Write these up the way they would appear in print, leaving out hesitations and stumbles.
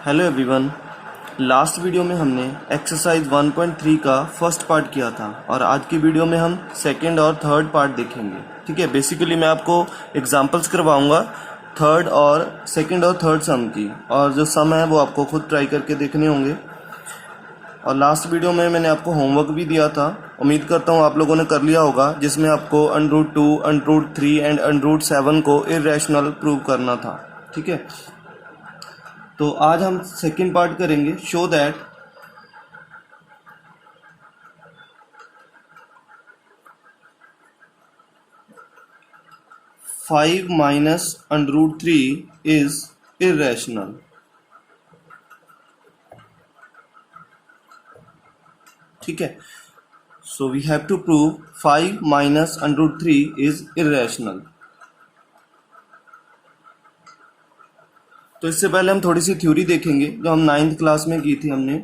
Hello everyone. Last video में हमने exercise 1.3 का फर्स्ट पार्ट किया था और आज की वीडियो में हम सेकंड और थर्ड पार्ट देखेंगे। ठीक है, बेसिकली मैं आपको एग्जांपल्स करवाऊंगा थर्ड और सेकंड और थर्ड सम की, और जो सम है वो आपको खुद ट्राई करके देखने होंगे। और लास्ट वीडियो में मैंने आपको होमवर्क भी दिया था, उम्मीद करता हूँ आप लोगों ने कर लिया होगा, जिसमें आपको √2, √3 एंड √7 को इर्रेशनल प्रूव करना था। ठीक है, तो आज हम सेकंड पार्ट करेंगे। Show that five minus √3 is irrational. ठीक है, so we have to prove 5 minus √3 is irrational. तो इससे पहले हम थोड़ी सी थ्योरी देखेंगे जो हम 9th क्लास में की थी हमने।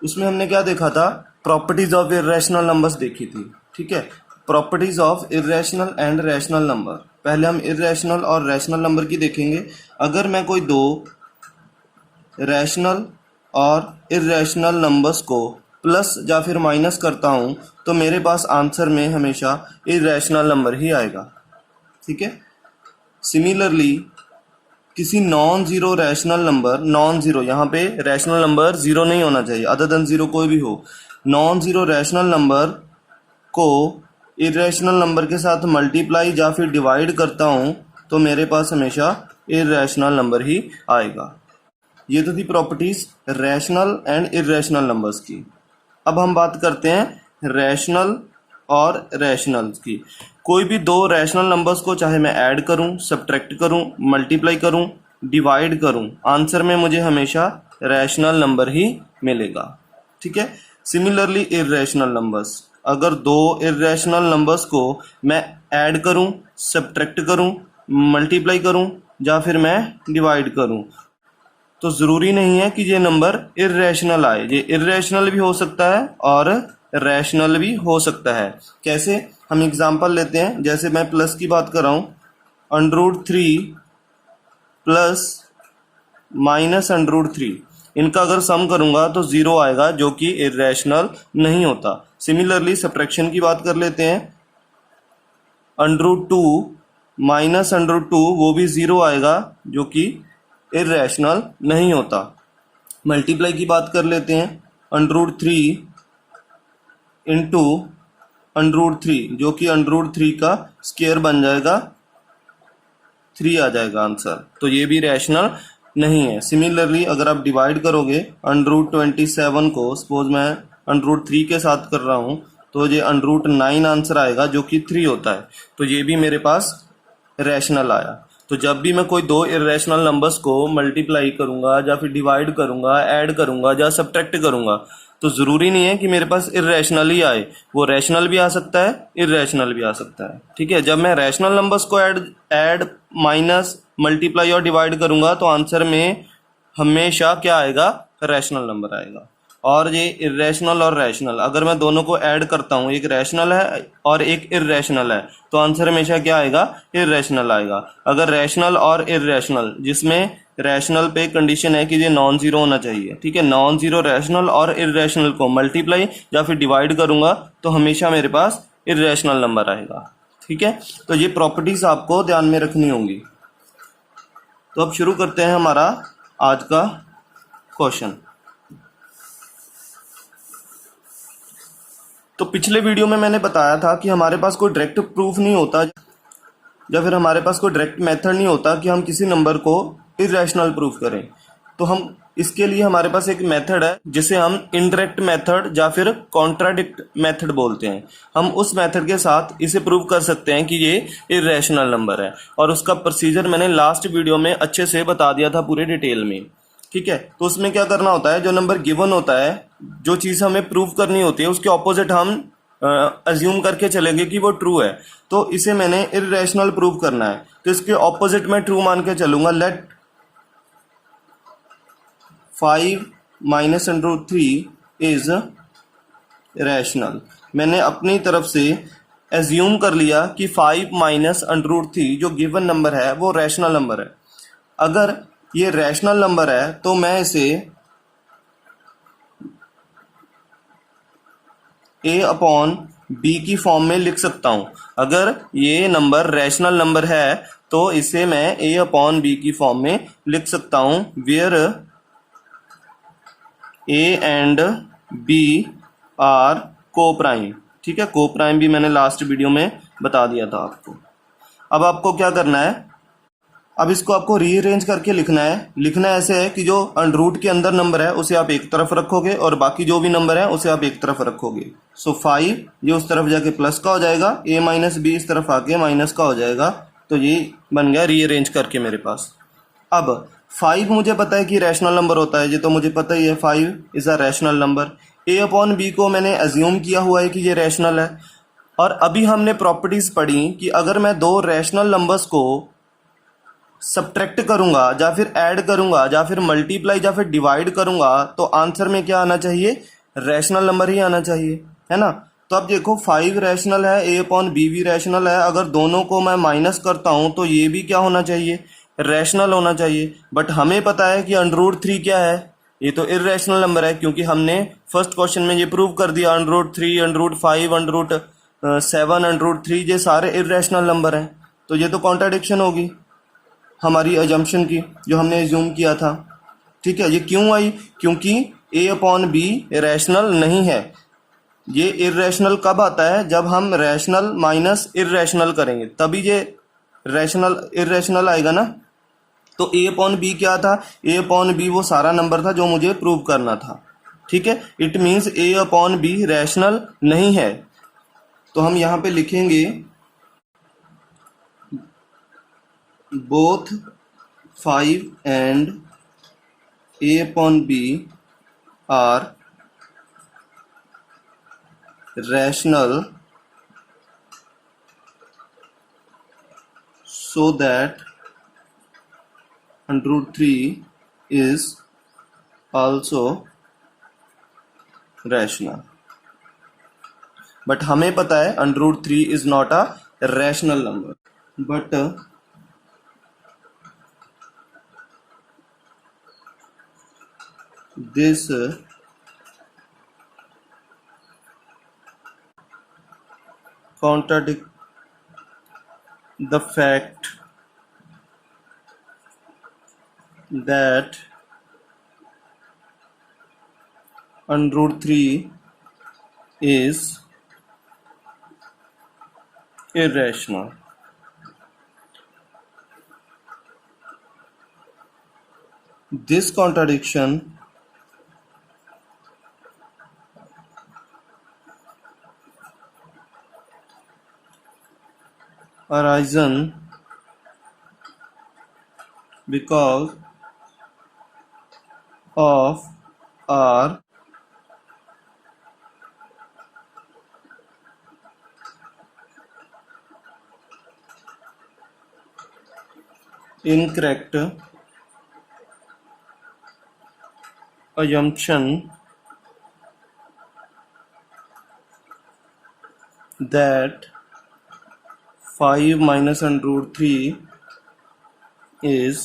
उसमें हमने क्या देखा था, प्रॉपर्टीज ऑफ इर्रेशनल नंबर्स देखी थी। ठीक है, properties of irrational and rational number. पहले हम इर्रेशनल और रैशनल नंबर की देखेंगे। अगर मैं कोई दो रैशनल और इर्रेशनल नंबर्स को प्लस या फिर माइनस करता हूं तो मेरे पास आंसर में हमेशा इर्रेशनल नंबर ही आएगा। ठीक है, सिमिलरली किसी non zero rational number, non zero, यहाँ पे रैशनल नंबर जीरो नहीं होना चाहिए, अदर देन जीरो कोई भी हो, नॉन जीरो रैशनल नंबर को इर्रेशनल नंबर के साथ मल्टीप्लाई या फिर डिवाइड करता हूँ तो मेरे पास हमेशा इर्रेशनल नंबर ही आएगा। ये तो थी properties rational and irrational numbers की। अब हम बात करते हैं रैशनल और रैशनल की। कोई भी दो रैशनल नंबर्स को चाहे मैं ऐड करूं, सब्ट्रैक्ट करूं, मल्टीप्लाई करूं, डिवाइड करूं, आंसर में मुझे हमेशा रैशनल नंबर ही मिलेगा। ठीक है, सिमिलरली इर्रेशनल नंबर्स, अगर दो इर्रेशनल नंबर्स को मैं ऐड करूं, सब्ट्रैक्ट करूं, मल्टीप्लाई करूं या फिर मैं डिवाइड करूं तो ज़रूरी नहीं है कि ये नंबर इर्रेशनल आए। ये इर्रेशनल भी हो सकता है और रैशनल भी हो सकता है। कैसे, हम एग्जांपल लेते हैं। जैसे मैं प्लस की बात कर रहा हूँ, √3 प्लस माइनस √3, इनका अगर सम करूंगा तो 0 आएगा, जो कि इर्रेशनल नहीं होता। सिमिलरली सब्ट्रैक्शन की बात कर लेते हैं, √2 माइनस √2 वो भी 0 आएगा, जो कि इर्रेशनल नहीं होता। मल्टीप्लाई की बात कर लेते हैं, √3 इंटू √3, जो कि √3 का स्क्वायर बन जाएगा, 3 आ जाएगा आंसर, तो ये भी रैशनल नहीं है। सिमिलरली अगर आप डिवाइड करोगे √27 को, सपोज मैं √3 के साथ कर रहा हूँ, तो ये √9 आंसर आएगा, जो कि 3 होता है, तो ये भी मेरे पास रैशनल आया। तो जब भी मैं कोई दो इर्रेशनल नंबर्स को मल्टीप्लाई करूंगा या फिर डिवाइड करूंगा, ऐड करूंगा या सब्ट्रैक्ट करूंगा, तो जरूरी नहीं है कि मेरे पास इर्रेशनल ही आए, वो रैशनल भी आ सकता है, इर्रेशनल भी आ सकता है। ठीक है, जब मैं रैशनल नंबर्स को ऐड माइनस मल्टीप्लाई और डिवाइड करूंगा तो आंसर में हमेशा क्या आएगा, रैशनल नंबर आएगा। और ये इर्रेशनल और रैशनल, अगर मैं दोनों को ऐड करता हूँ, एक रैशनल है और एक इर्रेशनल है, तो आंसर हमेशा क्या आएगा, इर्रेशनल आएगा। अगर रैशनल और इर्रेशनल, जिसमें रैशनल पे कंडीशन है कि ये नॉन जीरो होना चाहिए। ठीक है, नॉन जीरो रैशनल और इर्रेशनल को मल्टीप्लाई या फिर डिवाइड करूंगा तो हमेशा मेरे पास इर्रेशनल नंबर आएगा। ठीक है, तो ये प्रॉपर्टीज आपको ध्यान में रखनी होंगी। तो अब शुरू करते हैं हमारा आज का क्वेश्चन। तो पिछले वीडियो में मैंने बताया था कि हमारे पास कोई डायरेक्ट प्रूफ नहीं होता या फिर हमारे पास कोई डायरेक्ट मेथड नहीं होता कि हम किसी नंबर को इर्रेशनल प्रूफ करें। तो हम इसके लिए हमारे पास एक मेथड है जिसे हम इनडायरेक्ट मेथड या फिर कॉन्ट्राडिक्ट मेथड बोलते हैं। हम उस मेथड के साथ इसे प्रूव कर सकते हैं कि ये इर्रेशनल नंबर है, और उसका प्रोसीजर मैंने लास्ट वीडियो में अच्छे से बता दिया था पूरे डिटेल में। ठीक है, तो उसमें क्या करना होता है, जो नंबर गिवन होता है, जो चीज़ हमें प्रूव करनी होती है, उसके ऑपोजिट हम अज्यूम करके चलेंगे कि वो ट्रू है। तो इसे मैंने इर्रेशनल प्रूव करना है, तो इसके ऑपोजिट में ट्रू मान के चलूंगा। Let 5 minus √3 is rational. मैंने अपनी तरफ से एज्यूम कर लिया कि 5 माइनस √3 जो गिवन नंबर है वो रैशनल नंबर है। अगर ये रैशनल नंबर है तो मैं इसे a अपॉन b की फॉर्म में लिख सकता हूं। अगर ये नंबर रैशनल नंबर है तो इसे मैं a अपॉन b की फॉर्म में लिख सकता हूं, where a and b are coprime. ठीक है, को प्राइम भी मैंने लास्ट वीडियो में बता दिया था आपको। अब आपको क्या करना है, अब इसको आपको रीअरेंज करके लिखना है। लिखना ऐसे है कि जो अंडररूट के अंदर नंबर है उसे आप एक तरफ रखोगे और बाकी जो भी नंबर है उसे आप एक तरफ रखोगे। सो 5 ये उस तरफ जाके प्लस का हो जाएगा, a माइनस बी इस तरफ आके माइनस का हो जाएगा। तो ये बन गया रीअरेंज करके मेरे पास। अब 5 मुझे पता है कि रैशनल नंबर होता है, ये तो मुझे पता ही है, 5 is a rational number. a upon b को मैंने एज्यूम किया हुआ है कि ये रैशनल है। और अभी हमने प्रॉपर्टीज पढ़ी कि अगर मैं दो रैशनल नंबर्स को सब्ट्रैक्ट करूंगा या फिर ऐड करूंगा या फिर मल्टीप्लाई या फिर डिवाइड करूंगा तो आंसर में क्या आना चाहिए, रैशनल नंबर ही आना चाहिए, है ना। तो अब देखो 5 रैशनल है, a अपॉन बी भी रैशनल है। अगर दोनों को मैं माइनस करता हूं तो ये भी क्या होना चाहिए, रैशनल होना चाहिए। बट हमें पता है कि √3 क्या है, ये तो इर्रेशनल नंबर है, क्योंकि हमने फर्स्ट क्वेश्चन में ये प्रूव कर दिया √3, √5, √7, √3 ये सारे इर्रेशनल नंबर हैं। तो ये तो कॉन्ट्राडिक्शन होगी हमारी अजम्पशन की जो हमने एज्यूम किया था। ठीक है, ये क्यों आई, क्योंकि a अपॉन बी रैशनल नहीं है। ये इर्रेशनल कब आता है, जब हम रैशनल माइनस इर्रेशनल करेंगे तभी ये रैशनल इर्रेशनल आएगा ना। तो a अपॉन बी क्या था, a अपॉन बी वो सारा नंबर था जो मुझे प्रूव करना था। ठीक है, it means a upon B rational नहीं है। तो हम यहाँ पे लिखेंगे both 5 and a upon b are rational so that √3 is also rational। But हमें पता है √3 is not a rational number, but this contradict the fact that √3 is irrational। This contradiction arisen because of our incorrect assumption that 5 minus √3 is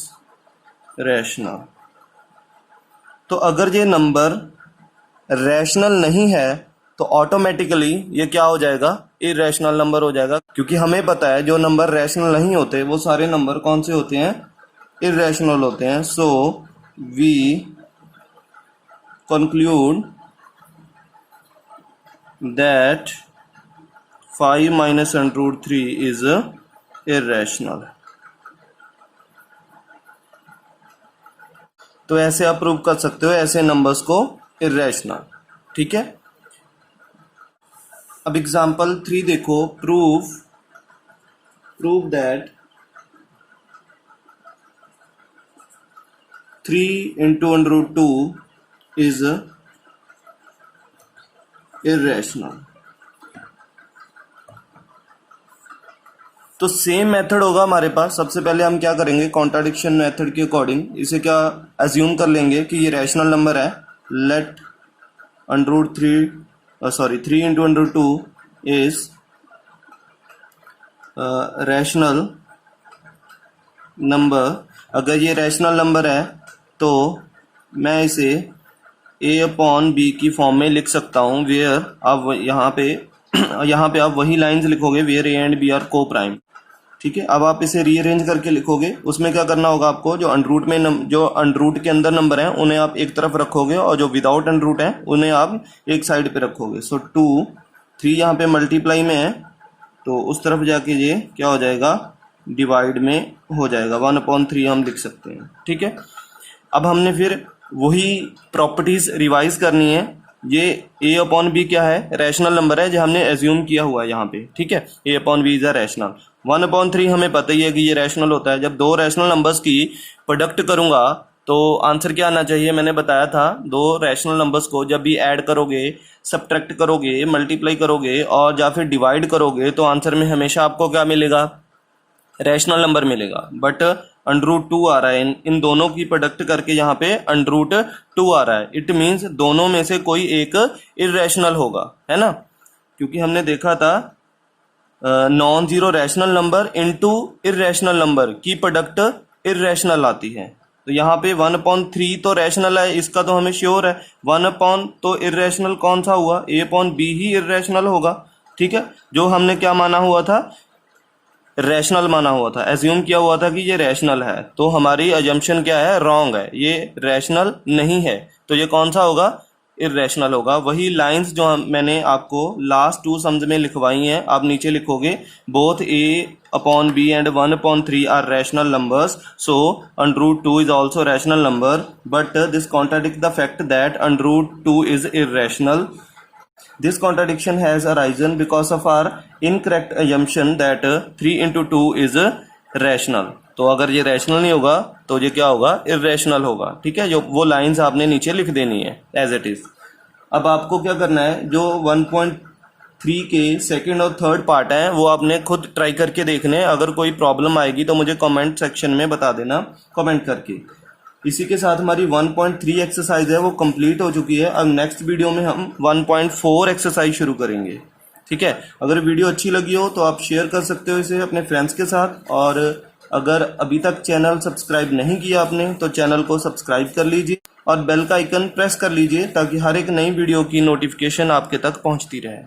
rational। तो अगर ये number rational नहीं है तो automatically ये क्या हो जाएगा, इरेशनल नंबर हो जाएगा। क्योंकि हमें पता है जो नंबर रैशनल नहीं होते वो सारे नंबर कौन से होते हैं, इरेशनल होते हैं। So we conclude that 5 minus √3 is irrational। तो ऐसे आप प्रूव कर सकते हो ऐसे नंबर्स को इर्रेशनल। ठीक है, अब एग्जांपल 3 देखो। Prove that 3 into √2 is irrational। तो सेम मेथड होगा हमारे पास। सबसे पहले हम क्या करेंगे, कॉन्ट्राडिक्शन मेथड के अकॉर्डिंग इसे क्या अज्यूम कर लेंगे कि ये रैशनल नंबर है। Let √3 into √2 is rational number. अगर ये रैशनल नंबर है तो मैं इसे a अपॉन बी की फॉर्म में लिख सकता हूँ, वेयर अब यहाँ पे आप वही लाइंस लिखोगे, where a and b are coprime. ठीक है, अब आप इसे रीअरेंज करके लिखोगे। उसमें क्या करना होगा आपको, जो अंडरूट के अंदर नंबर हैं उन्हें आप एक तरफ रखोगे और जो विदाउट अंडरूट हैं उन्हें आप एक साइड पे रखोगे। सो 2 3 यहाँ पे मल्टीप्लाई में है तो उस तरफ जाके ये क्या हो जाएगा, डिवाइड में हो जाएगा, 1/3 हम लिख सकते हैं। ठीक है, अब हमने फिर वही प्रॉपर्टीज रिवाइज करनी है। ये a अपॉन बी क्या है, रैशनल नंबर है जो हमने एज्यूम किया हुआ है यहाँ पे। ठीक है, a upon b is a rational. 1/3 हमें पता ही है कि ये रैशनल होता है। जब दो रैशनल नंबर्स की प्रोडक्ट करूंगा तो आंसर क्या आना चाहिए, मैंने बताया था दो रैशनल नंबर्स को जब भी ऐड करोगे, सब्ट्रैक्ट करोगे, मल्टीप्लाई करोगे और या फिर डिवाइड करोगे तो आंसर में हमेशा आपको क्या मिलेगा, रैशनल नंबर मिलेगा। बट √2 आ रहा है, इन दोनों की प्रोडक्ट करके यहाँ पे √2 आ रहा है। इट मीन्स दोनों में से कोई एक इर्रेशनल होगा, है ना, क्योंकि हमने देखा था non zero rational number into irrational number की प्रोडक्ट इर्रेशनल आती है। तो यहाँ पे 1/3 तो रैशनल है, इसका तो हमें श्योर है। 1 तो इर्रेशनल कौन सा हुआ, a अपॉन बी ही इर्रेशनल होगा। ठीक है, जो हमने क्या माना हुआ था, रैशनल माना हुआ था, एज्यूम किया हुआ था कि ये रैशनल है। तो हमारी अजम्पशन क्या है, रॉन्ग है, ये रैशनल नहीं है। तो ये कौन सा होगा, इर्रेशनल होगा। वही लाइंस जो मैंने आपको लास्ट 2 सम्स में लिखवाई हैं आप नीचे लिखोगे, both a upon b and 1/3 are rational numbers, so √2 is also rational number, but this contradict the fact that √2 is irrational. This contradiction has arisen because of our incorrect assumption that 3 into 2 is rational. तो अगर ये rational नहीं होगा तो ये क्या होगा, irrational होगा। ठीक है, जो वो लाइंस आपने नीचे लिख देनी है एज इट इज। अब आपको क्या करना है, जो 1.3 के सेकंड और थर्ड पार्ट है वो आपने खुद ट्राई करके देखने। अगर कोई प्रॉब्लम आएगी तो मुझे कमेंट सेक्शन में बता देना कमेंट करके। इसी के साथ हमारी 1.3 एक्सरसाइज है वो कंप्लीट हो चुकी है। अब नेक्स्ट वीडियो में हम 1.4 एक्सरसाइज शुरू करेंगे। ठीक है, अगर वीडियो अच्छी लगी हो तो आप शेयर कर सकते हो इसे अपने फ्रेंड्स के साथ, और अगर अभी तक चैनल सब्सक्राइब नहीं किया आपने तो चैनल को सब्सक्राइब कर लीजिए और बेल का आइकन प्रेस कर लीजिए ताकि हर एक नई वीडियो की नोटिफिकेशन आपके तक पहुंचती रहे।